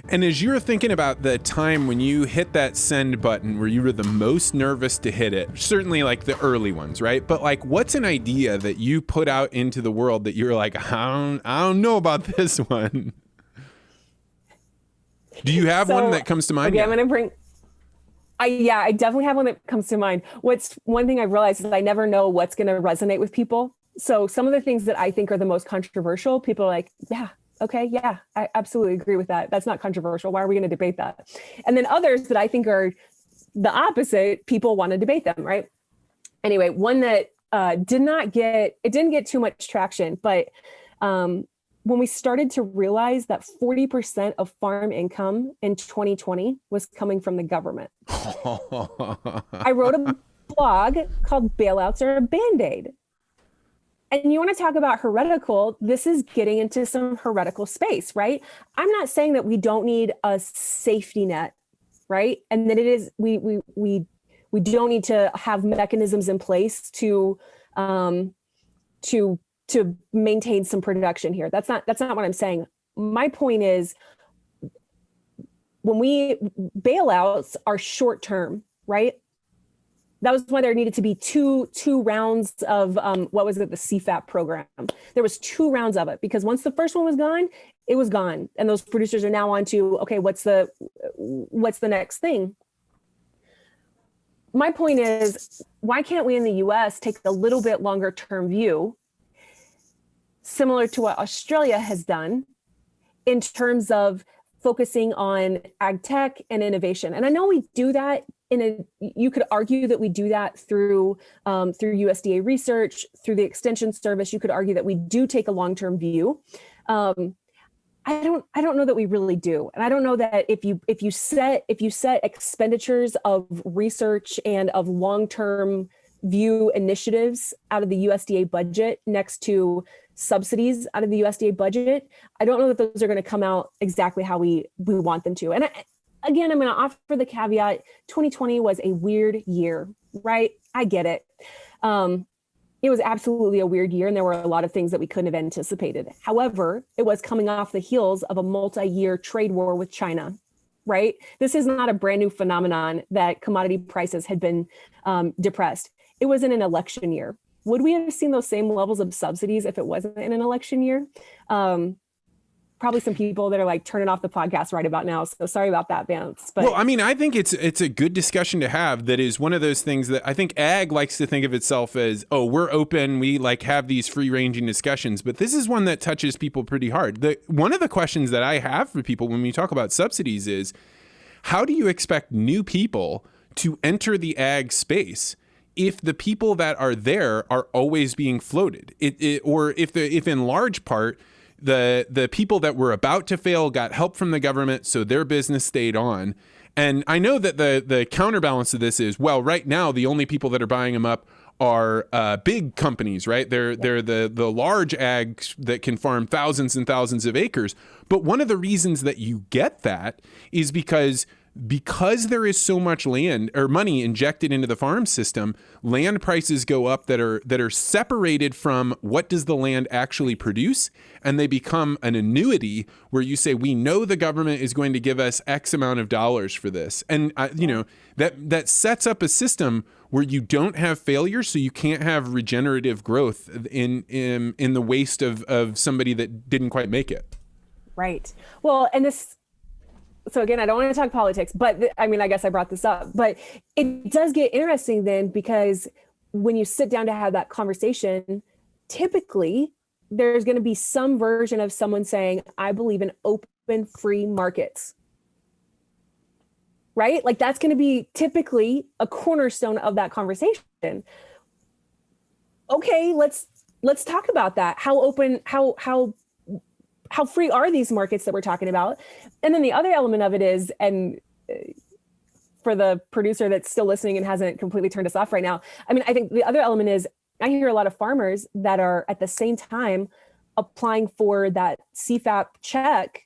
And as you were thinking about the time when you hit that send button where you were the most nervous to hit it, certainly like the early ones, right? But like, what's an idea that you put out into the world that you were like, I don't know about this one? Do you have one that comes to mind? Okay, I'm going to bring... I definitely have one that comes to mind. One thing I've realized is I never know what's going to resonate with people. So some of the things that I think are the most controversial, people are like, yeah, okay, yeah, I absolutely agree with that. That's not controversial. Why are we going to debate that? And then others that I think are the opposite, people want to debate them, right? Anyway, one that didn't get too much traction, but when we started to realize that 40% of farm income in 2020 was coming from the government. I wrote a blog called Bailouts Are a Band-Aid. And you want to talk about heretical, this is getting into some heretical space, right? I'm not saying that we don't need a safety net, right? And that it is, we don't need to have mechanisms in place to maintain some production here. That's not what I'm saying. My point is, when bailouts are short term, right? That was why there needed to be two rounds of the CFAP program. There was 2 rounds of it, because once the first one was gone, it was gone, and those producers are now on to, okay, what's the next thing? My point is, why can't we in the U.S. take a little bit longer term view, similar to what Australia has done, in terms of focusing on ag tech and innovation? And I know we do that you could argue that we do that through USDA research, through the extension service. You could argue that we do take a long-term view. I don't know that we really do. And I don't know that if you set expenditures of research and of long-term view initiatives out of the USDA budget next to subsidies out of the USDA budget, I don't know that those are going to come out exactly how we want them to. And again, I'm going to offer the caveat, 2020 was a weird year, right? I get it. It was absolutely a weird year, and there were a lot of things that we couldn't have anticipated. However, it was coming off the heels of a multi-year trade war with China, right? This is not a brand new phenomenon that commodity prices had been depressed. It was in an election year. Would we have seen those same levels of subsidies if it wasn't in an election year? Probably some people that are like turning off the podcast right about now. So sorry about that, Vance. But well, I mean, I think it's a good discussion to have. That is one of those things that I think ag likes to think of itself as, oh, we're open. We like have these free ranging discussions. But this is one that touches people pretty hard. One of the questions that I have for people when we talk about subsidies is, how do you expect new people to enter the ag space if the people that are there are always being floated? Or if in large part, the people that were about to fail got help from the government, so their business stayed on. And I know that the counterbalance to this is, well, right now the only people that are buying them up are big companies, right? They're the large ags that can farm thousands and thousands of acres. But one of the reasons that you get that is because there is so much land or money injected into the farm system, land prices go up that are separated from what does the land actually produce, and they become an annuity where you say, we know the government is going to give us X amount of dollars for this. And that sets up a system where you don't have failure, so you can't have regenerative growth in the waste of somebody that didn't quite make it. Right. Well, and so again, I don't want to talk politics, but I mean, I guess I brought this up, but it does get interesting then, because when you sit down to have that conversation, typically there's going to be some version of someone saying, I believe in open, free markets, right? Like that's going to be typically a cornerstone of that conversation. Okay, let's talk about that. How open, how free are these markets that we're talking about? And then the other element of it is, and for the producer that's still listening and hasn't completely turned us off right now, I mean, I think the other element is, I hear a lot of farmers that are at the same time applying for that CFAP check,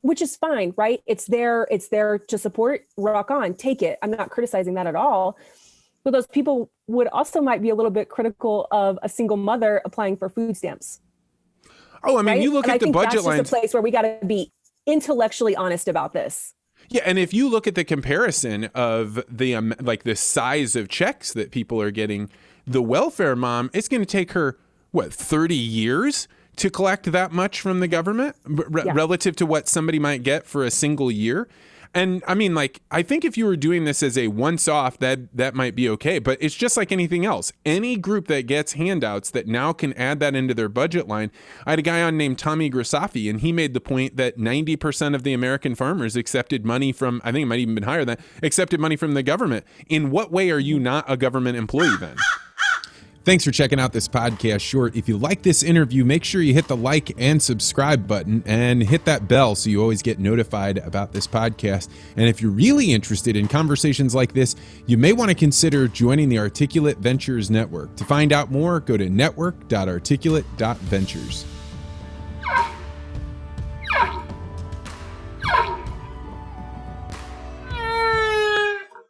which is fine, right? It's there to support, rock on, take it. I'm not criticizing that at all. But those people might be a little bit critical of a single mother applying for food stamps. Oh, I mean, right? You look at the budget lines. That's just a place where we got to be intellectually honest about this. Yeah, and if you look at the comparison of the like the size of checks that people are getting, the welfare mom, it's going to take her 30 years to collect that much from the government relative to what somebody might get for a single year. And I mean, like, I think if you were doing this as a once-off, that might be okay. But it's just like anything else. Any group that gets handouts that now can add that into their budget line. I had a guy on named Tommy Grisafi, and he made the point that 90% of the American farmers accepted money from, I think it might even been higher than, accepted money from the government. In what way are you not a government employee then? Thanks for checking out this podcast short. If you like this interview, make sure you hit the like and subscribe button and hit that bell so you always get notified about this podcast. And if you're really interested in conversations like this, you may want to consider joining the Articulate Ventures Network. To find out more, go to network.articulate.ventures.